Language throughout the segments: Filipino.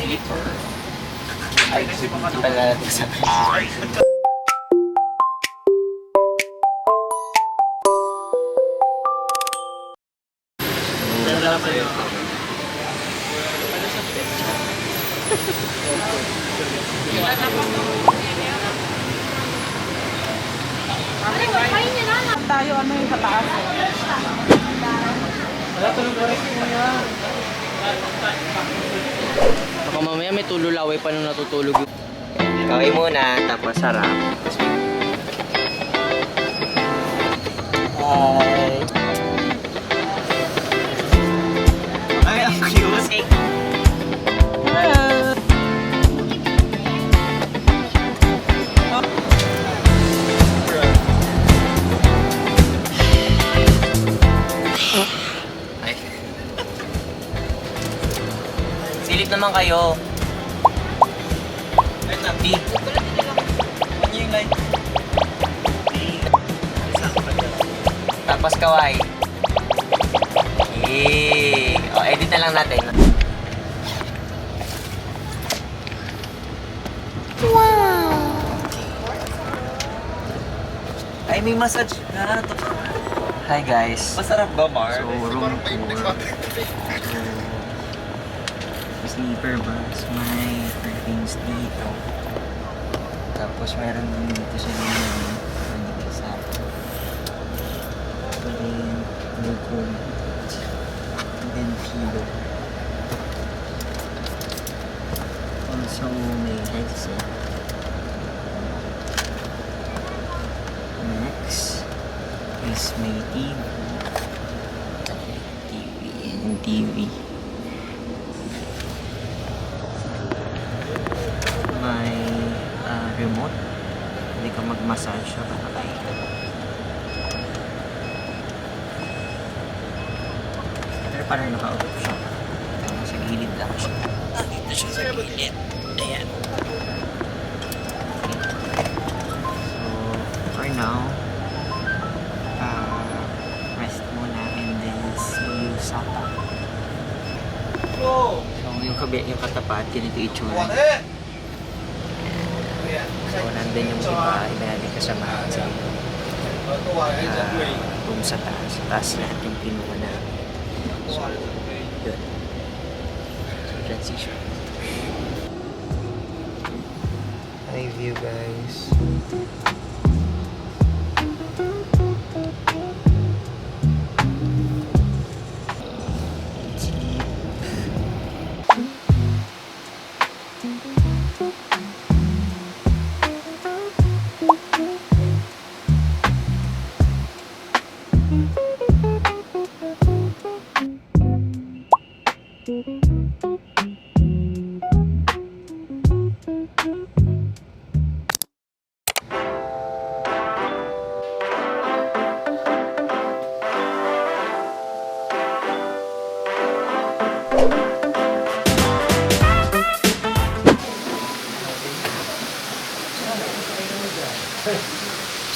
sleeper. Ay, hindi pala natin sa Tayo ano yung sa taas. Baka mamaya may tululaway pa nung natutulog yun. Kaway muna, tapos sarap. Hi! Ay, ang cute! Ay. Silip naman kayo. Ay, nabi. Ano yung line? Tapos kaway. Yay! O, edit na lang natin. Ay, may massage na. Hi guys. Masarap ba, Mar? So, room tour. Sleeper bus. May curtains dito. Tapos meron din dito sa linya. Nandito sa then, lukong. Then, pillow. Also, may headset. Next is may TV. TV. May remote. Hindi ka mag-massage siya nakakaita. Pero parang naka-auto siya. Sa gilid lang siya. Dito siya sa gilid. Ayan. So, for now, rest muna and then see you Sapa. So, yung katapat, ganito itsura. So, nandun yung iba natin kasama sa room sa taas. Sa taas lahat yung pinuha namin. So, yun. So, transition. Hi view guys.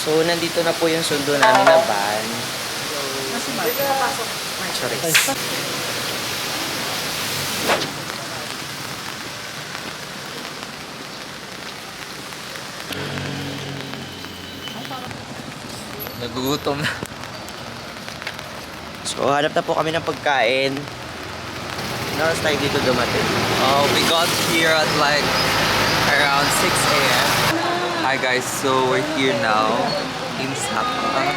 So, nandito na po yung sundo namin na van. Sorry. Nagugutom na. So, hanap na po kami ng pagkain. Naras tayo dito dumating. We got here at like around 6 a.m. Hi guys, so we're here now in Sapa.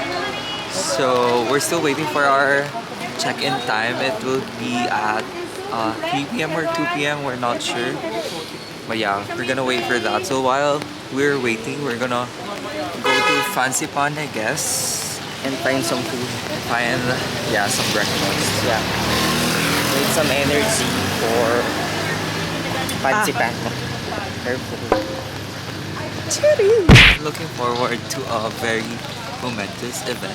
So we're still waiting for our check-in time. It will be at 3 p.m. or 2 p.m. We're not sure. But yeah, we're gonna wait for that. So while we're waiting, we're gonna go to Fancy Pan, I guess. And find some food. Find, yeah, some breakfast. Yeah. Need some energy for fancy pan. Careful. Looking forward to a very momentous event.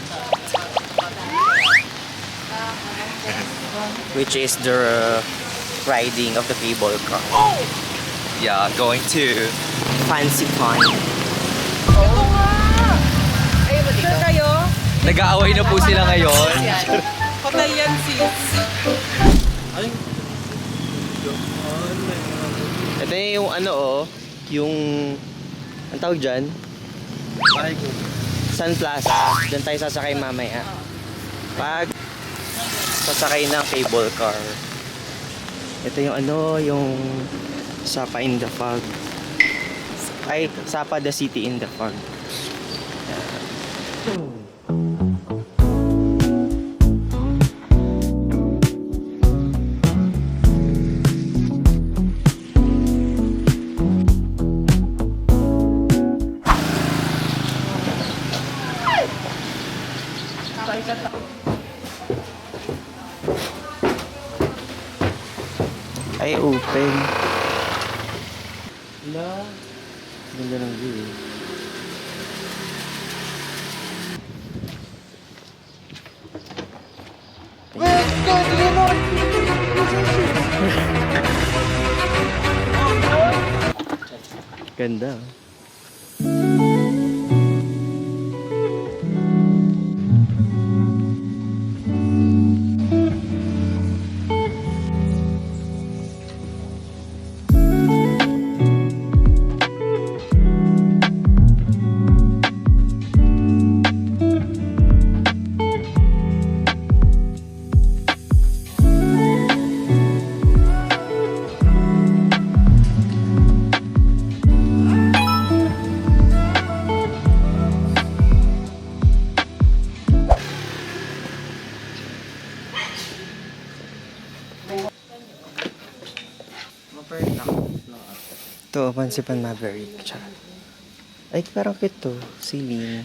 Which is the riding of the cable car. Yeah, going to Fancy Pan. Ito nga! Sir kayo? nag-aaway na po sila ngayon. Patay yan sis. Ito yung ano oh, yung, ang tawag dyan? Sun Plaza. Doon tayo sasakay mamaya. Pag sasakay ng cable car. Ito yung ano, yung Sapa in the Fog. Ay, Sapa the City in the Fog. Ay, open. Wala. Ganda ng view eh. Ganda. Ito, Pansipan Maverick. Tsaka. Ay, parang cute to. Ceiling.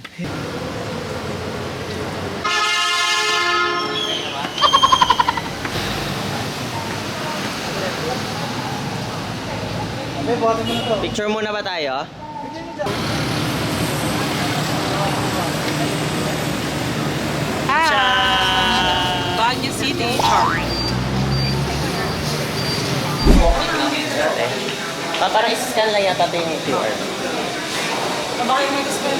Picture muna ba tayo? Baguio City. Parang is-scan lang yata ito yung QR. Bakit may display?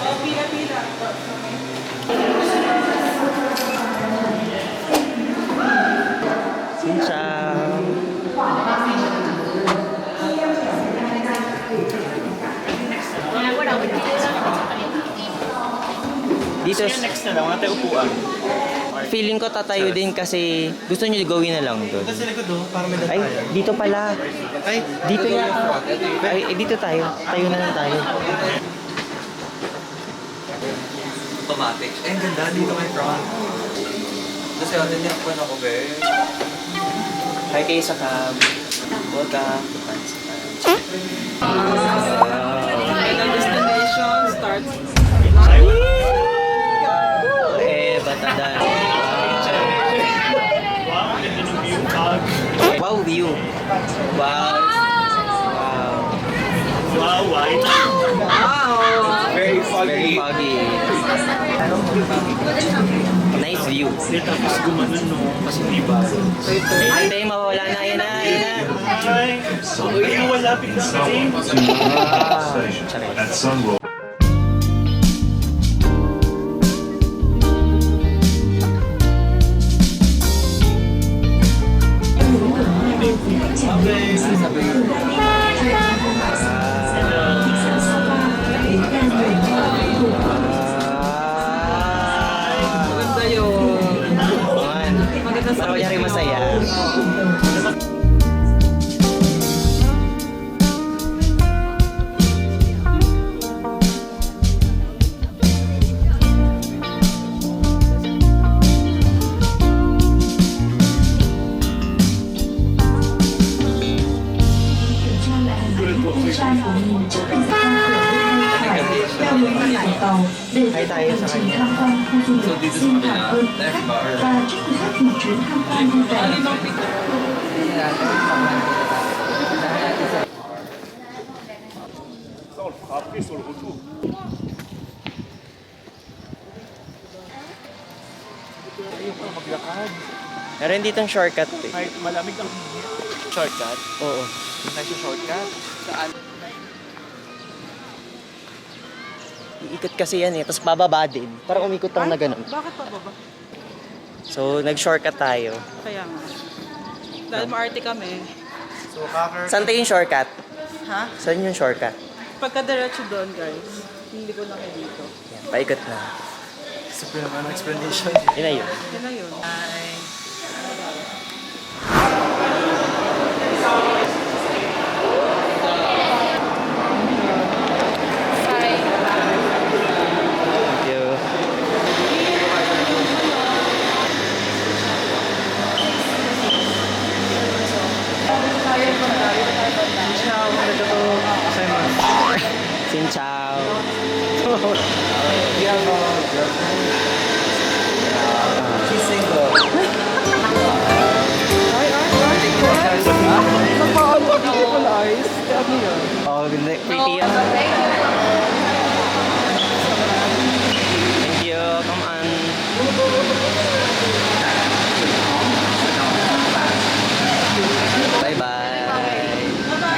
Oh, pila-pila. Ciao. Dito, Next na lang, wala tayo upuan. feeling ko tatayo din kasi gusto nyo gawin na lang doon. Kasi likod doon, para may Ay, dito pala. Ay, Dito yan. Ay, dito tayo. Tayo na lang tayo. Automatic. Eh, ang ganda. Dito may front. Kasi ano niya po na ako, be. Hi kayo sa cab. Welcome to Pansipan. Final destination starts. Batadan. Wow, view. Wow. wow, white. Very foggy. Very foggy. Nice view. Tapos gumanon, no? Kasi diba? Ay, tayo mawawala na. Ayan na, ayan na. Ay, uy, malapit na kasi. At Sunwell. Maganda yun. Maganda sa Para kunyari masaya. Hi tayo sa kanya. So, dito sa kabila. Left bar. Meron ditong shortcut eh. Ay, malamig ang shortcut. Oo. Nice shortcut. Saan? Ikot kasi yan eh. Tapos bababa din. Parang umikot lang na ganun. Bakit pa baba? So, nag-shortcut tayo. Kaya nga. Dahil maarte kami. Saan tayo yung shortcut? Ha? Saan yung shortcut? Pagka-diretso doon, guys. Hindi ko lang dito. Yan, paikot na. Super naman ang explanation. Yun na yun. Yan na yun. Bye. Thank you. Xin chào. She's single. Oh, ganda. Pretty yan. Thank you. Come on. Bye-bye.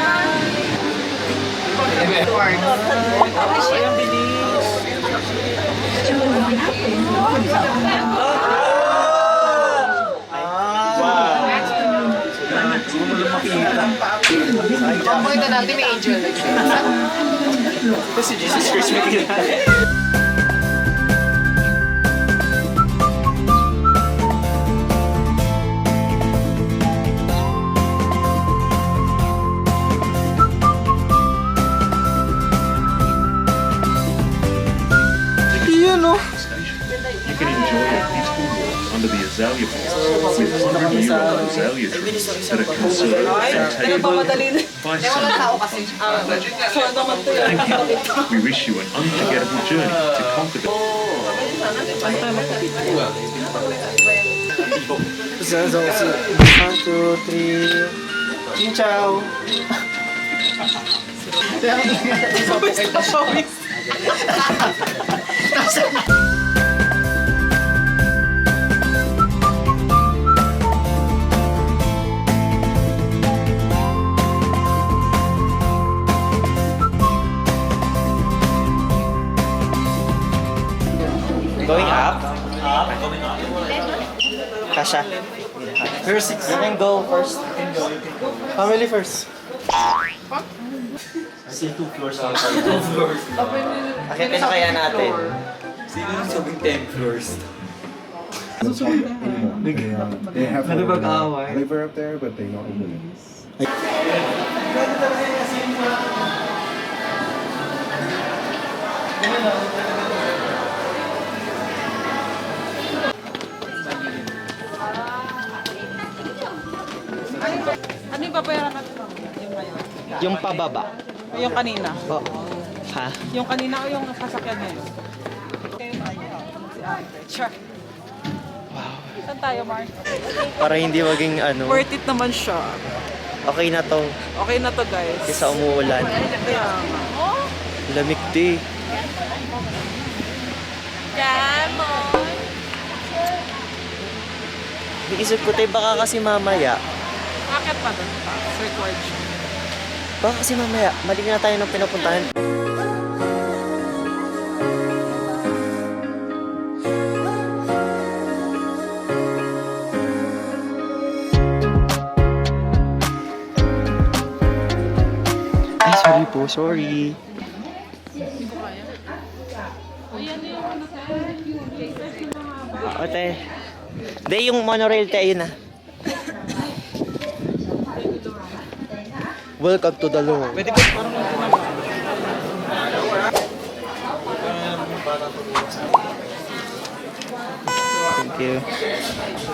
Pamunta natin may angel. Kasi Jesus Christ makikita. You can enjoy a beautiful walk under the azalea blossom with underneath azalea trees that are conserved and taken Nagpapadali na. by science. So, naman to yun. We wish you an unforgettable journey to conquer the So, 1, 2, 3. Xin chào. Going up? Kasha. First 6. You can go first. Family first. Akitin na kaya natin. Sino yung sabing 10 floors? They have Ano bag-away? river up there, but they don't open it. Ano yung babayaran natin? Yung ngayon. Yung pababa. Yung kanina. Oh. Ha? Yung kanina o yung sasakyan ngayon? Si Ate. Sure. Wow. Saan tayo, Mark? Para hindi maging ano. Worth it naman siya. Okay na to. Okay na to, guys. Kaysa umuulan. Kaya nga. Oh, Lamig di. Iisip ko tayo baka kasi mamaya. akit pa doon pa. Record siya. Baka kasi mamaya. Mali na tayo ng pinapuntahan. Ay, sorry po. Sorry. Ote. Hindi, yung monorail tayo na. Welcome to the Lord. Pwede ko parang Thank you.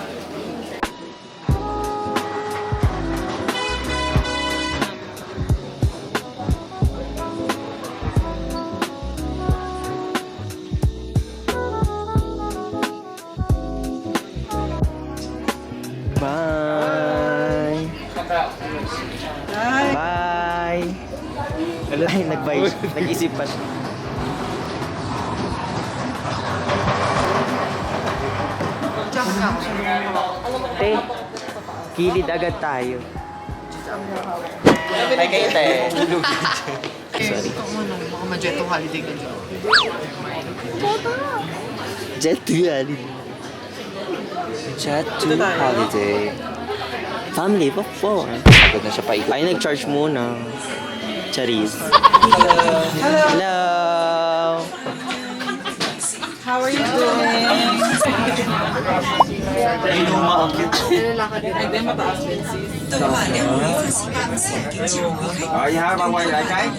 Bye. Bye. Ay, nag-bye. Nag-isip pa siya. Te, kilid agad tayo. Ay, kayo tayo. Sorry. Ito mo nung mga Majetto holiday ka dyan. Jet to holiday. Jet to holiday. Family of 4. Agad na siya paikot. Ay, nag-charge muna. Charis. Hello! How are you doing? Ay, di mataas din sis. Oh, you have a white light, right?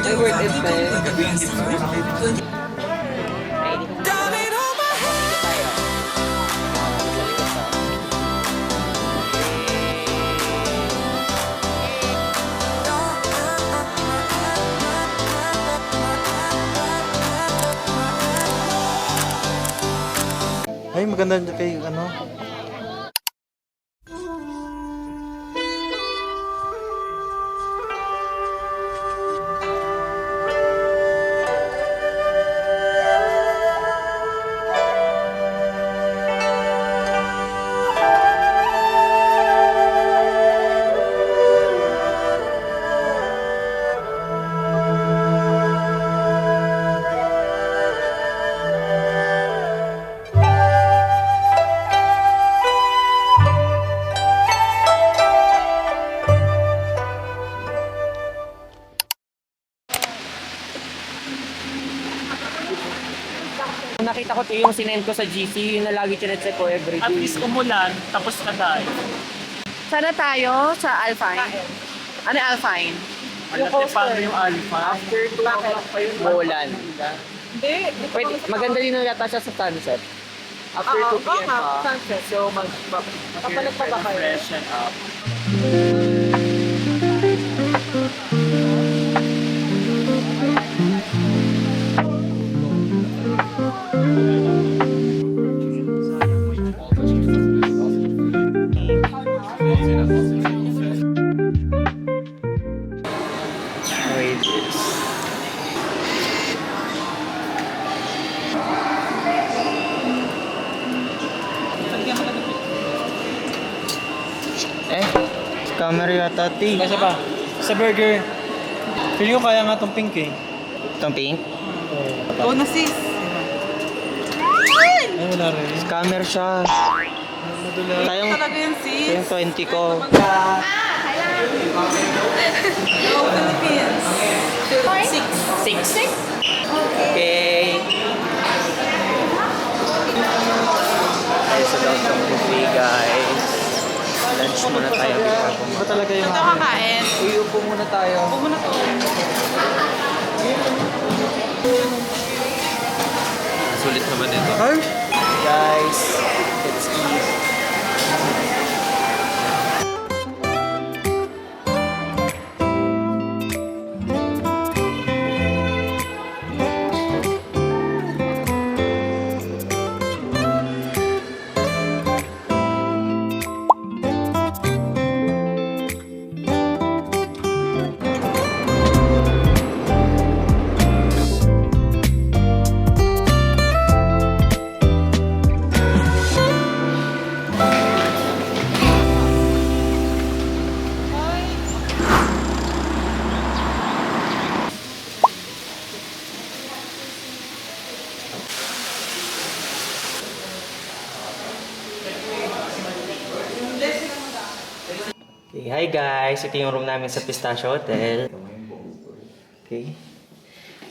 Ay, worth it ba eh? Ay, maganda kay ano. Nakita ko ito yung sinend ko sa GC, yun na lagi chinecheck ko everyday. At least umulan, tapos na tayo. Sana tayo sa Alpine. Ano yung Alpine? Alam niyo paano yung alpha? After 2 o'clock pa yun, maulan. Hindi. Pwede, maganda rin yung yata siya sa sunset. After 2 p.m. pa. Sunset. So, Kapalit pa ba kayo? Freshen up. Wait, this. Camera yata, ti. Kasi pa, sa burger, feeling ko kaya nga tong pink eh. Itong pink? Go na sis. Ay, wala rin. Scammer siya. Madula. Tayong, Talaga yan sis. tayong 20 ko. Go Philippines. 6. Okay. Ayun sa downtown buffet, guys. Lunch muna tayo before Iba pumunta. talaga yung Ito kakain. Uy, upo muna tayo. Huwag mo na to. Sulit naman ito. Guys, let's eat. Okay, hi guys! Ito yung room namin sa Pistachio Hotel. Okay.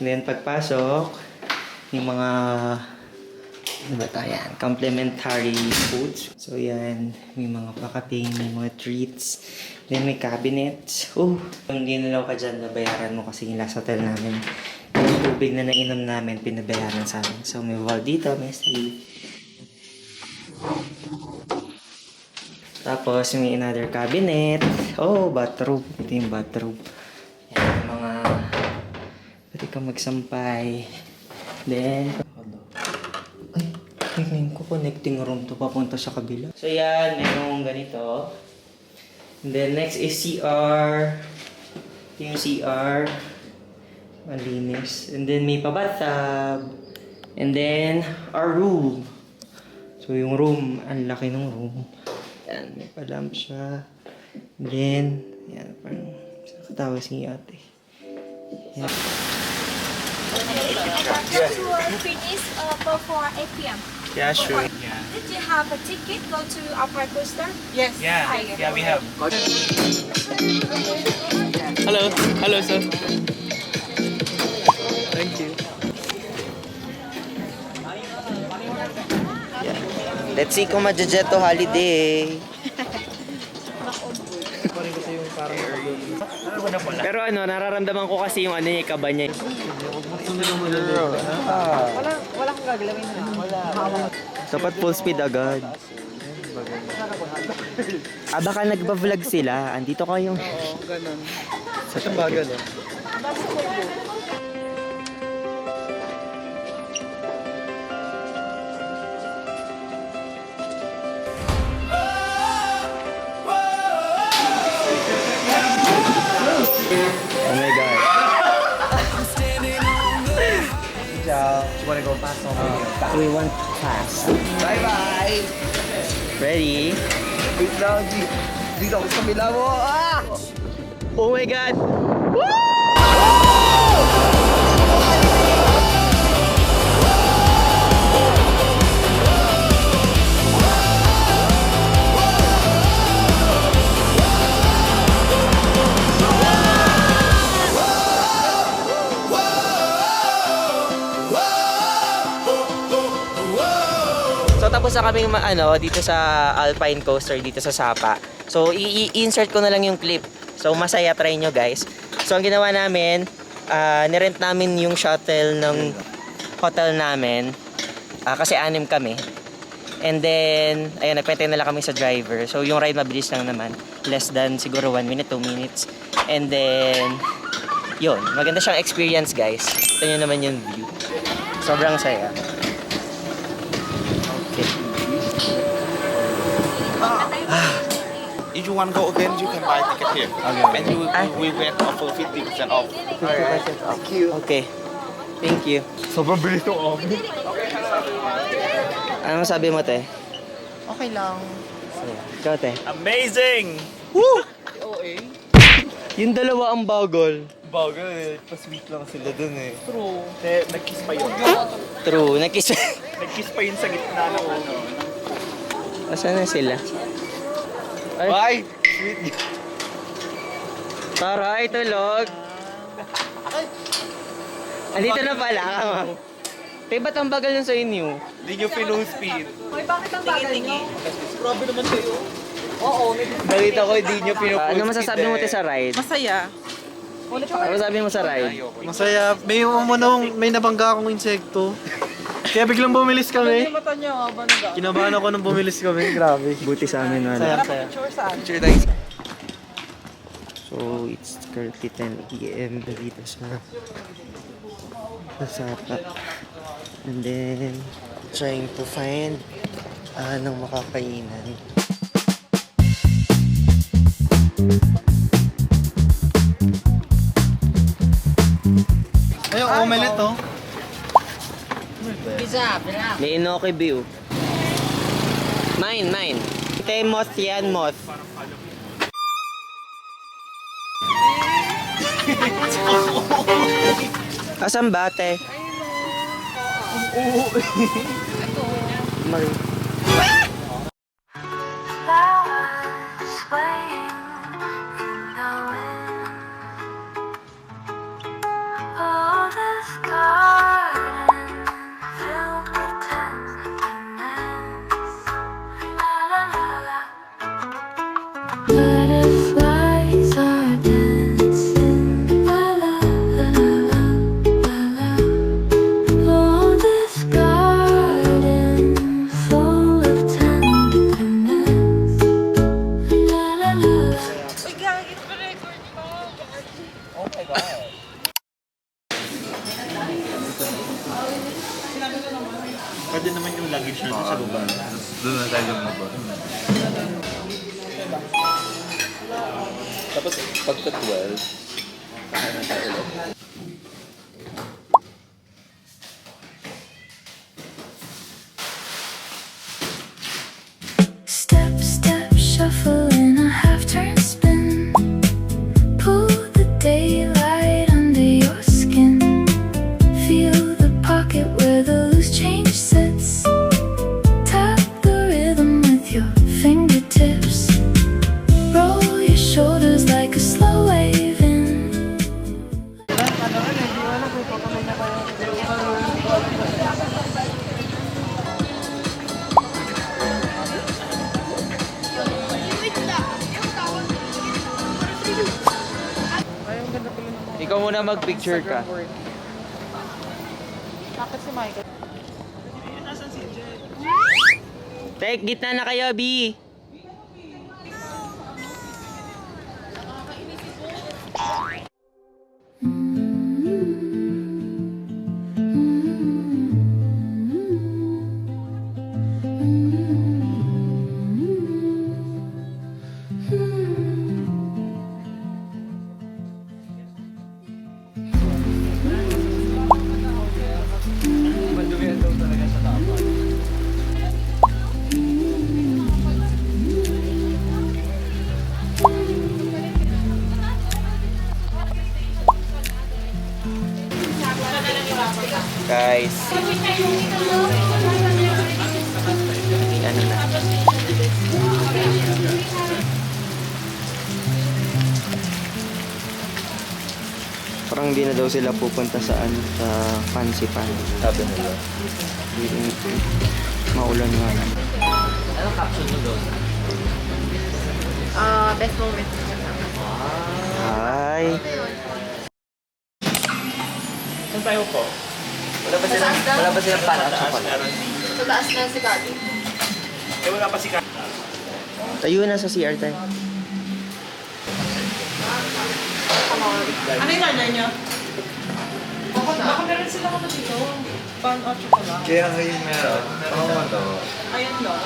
And then pagpasok, yung mga ano ba tayo yan? Complimentary foods. So yan, may mga pakaping, may mga treats. Then may cabinet. Oh! Kung hindi nalaw ka dyan, nabayaran mo kasi yung last hotel namin. Yung tubig na nainom namin, pinabayaran sa amin. So may wall dito, may sleeve. Tapos may another cabinet. Oh, bathroom. Ito yung bathroom. Yan, mga pwede kang magsampay. Then, ay, ngayon ko connecting room to papunta sa kabila. So yan, merong ganito. And then next is CR. Ito yung CR. Malinis. And then may pa-bathtub. And then, our room. So yung room, ang laki ng room. Yan, may pa-lamp siya. Then, yan, parang Katawa si ate. Yeah. To finish before 8 p.m. Yeah, sure. Did you have a ticket go to Upper Coaster? Yes. Yeah, we have. Hello. Hello, sir. Thank you. Yeah. Let's see kung madyajet to holiday. Pero ano, nararamdaman ko kasi yung ano niya, kaba niya. Wala kang gagalawin na. Dapat full speed agad. Baka nagba-vlog sila. Andito kayong... Oo, ganun. Sa bagal, oh. Oh my God. We want fast. Bye-bye! Ready? Wait lang, G. Dito ako sa kabila mo. Ah! Oh my God! So tapos na kaming dito sa Alpine Coaster dito sa Sapa. So i-insert ko na lang yung clip. So masaya, try nyo guys. So ang ginawa namin, nirent namin yung shuttle ng hotel namin. Kasi 6 kami. And then, ayun, nagpentay na lang kami sa driver. So yung ride mabilis lang naman. Less than siguro 1 minute, 2 minutes. And then, yun. Maganda siyang experience guys. Ito nyo naman yung view. Sobrang saya. Okay. If you want to go again, you can buy ticket here. Okay. And we went offer 50% off. 50% off. Okay. Thank you. Sobrang bilis to off. Ano masabi mo, te? Okay lang. Ikaw, te? Amazing! Yung dalawa ang bagol. Bagal eh. Pa-sweet lang sila dun eh. True. Nag-kiss pa yun. True. Nag-kiss. Nag-kiss pa yun sa gitna ng ano. Asan na sila? Bye! Sweet. Taray, tulog. Andito na pala. Te, ba't ang bagal nun sa inyo? Hindi nyo pinu-speed. Hoy, bakit ang bagal niyo? Grabe naman kayo. Oo, Balita ko, hindi nyo pinu-speed. Ano masasabi mo, te, sa ride? masaya. Ano masasabi mo sa ride? Masaya. May nabangga akong insekto. Kaya biglang bumilis kami. Yung mata niya, banda. Kinabahan ako nung bumilis kami. Grabe. Buti sa amin, wala. Saya. Picture saan? Picture tayo. So, it's currently 10 a.m. dito sa Sapa. And then, trying to find ng makakainan. Ayun, omelette oh. May Inoki view. Mine. Ite, moth yan, moth. Asan ba, te? Mari. Butterflies are dancing, la la la la la la. Oh, this garden full of tenderness, la la la. Uy, gagawin pa record mo. Oh my God. Pwede naman yung luggage natin sa baba. Doon na tayo lumabas. Tapos pagka 12, kakain na tayo ulit. Step, step, shuffle in a half-turn spin. Pull Ikaw muna mag-picture ka. Bakit si Michael? Tek, gitna na kayo, B. Guys. Ano na. Parang hindi na daw sila pupunta sa fancy pan. Sabi nila. Maulan nga lang. Anong caption mo doon? Best moment. Hi. Wala ba silang pan at chocolate? Sa taas na si Gabi. Tayo na sa CR tayo. Ano yung order niyo? Baka meron sila ako dito. Pan o chocolate. Kaya ngayon meron. Ano to? Ayun no.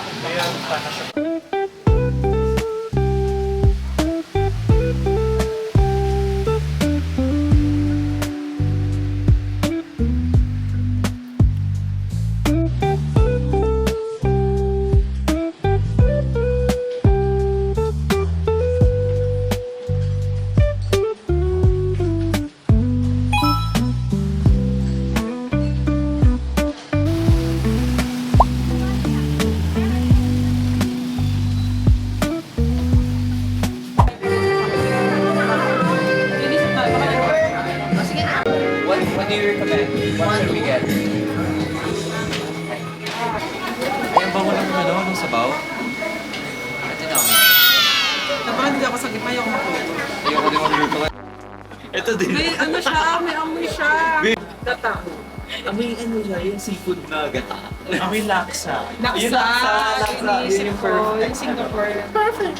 What do you recommend? What should we get? Ayun ba wala naman ano sabaw? Ito na kami. Dapat hindi ako sa gitna, ayoko makulit. Ayoko din magluto. Ito din. May ano siya, may amoy siya. Gata. Amoy ano siya, yung seafood na gata. Amoy laksa. Laksa. Laksa. Yun yung perfect. Singapore. Perfect.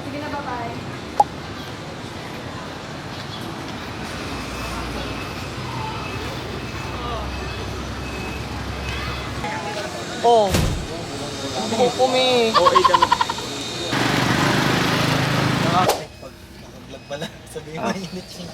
Sige na, bye-bye. Oh. Kumi. Oo, ka na. Nakapag-vlog pala. Sabihin mainit siya.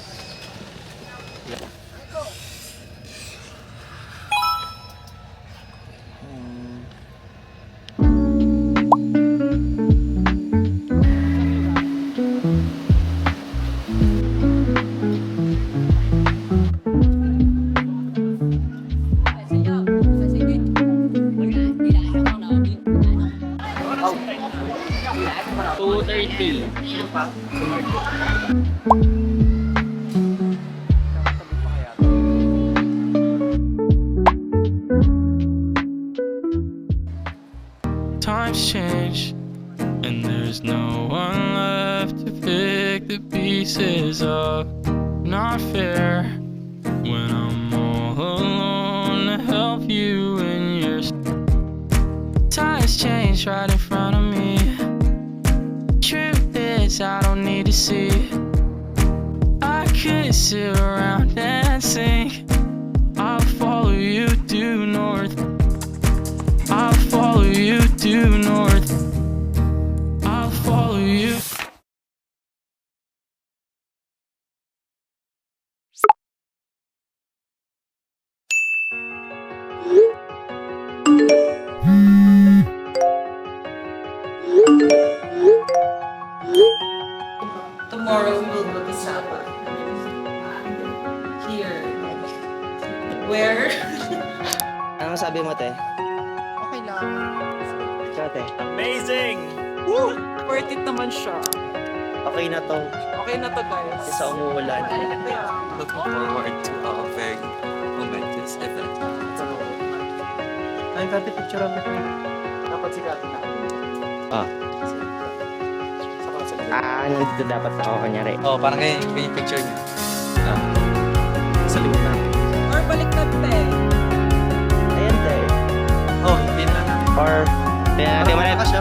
Times change, and there's no one left to pick the pieces up. Not fair when I'm all alone to help you in your times change right in front of me. Truth is, I don't need to see. I could sit around and sing. I'll follow you due north. I'll follow you due north. I'll follow you. Tomorrow we will go to Sapa. Here. Where? Ano sabi mo, te? Okay lang. Ikaw, te. Amazing! Worth it naman siya. Okay na to. Okay na to, guys. Sa umuulan. Looking forward to a very momentous event. Ay, kati picture ang ito. Dapat sigatin na. Nandito dapat ako kunyari. Oh, parang ganyan yung picture niya. Sa likod na. Or balik na tayo. Ayan tayo. Oh, hindi na. Or, tingnan natin. Parang siya,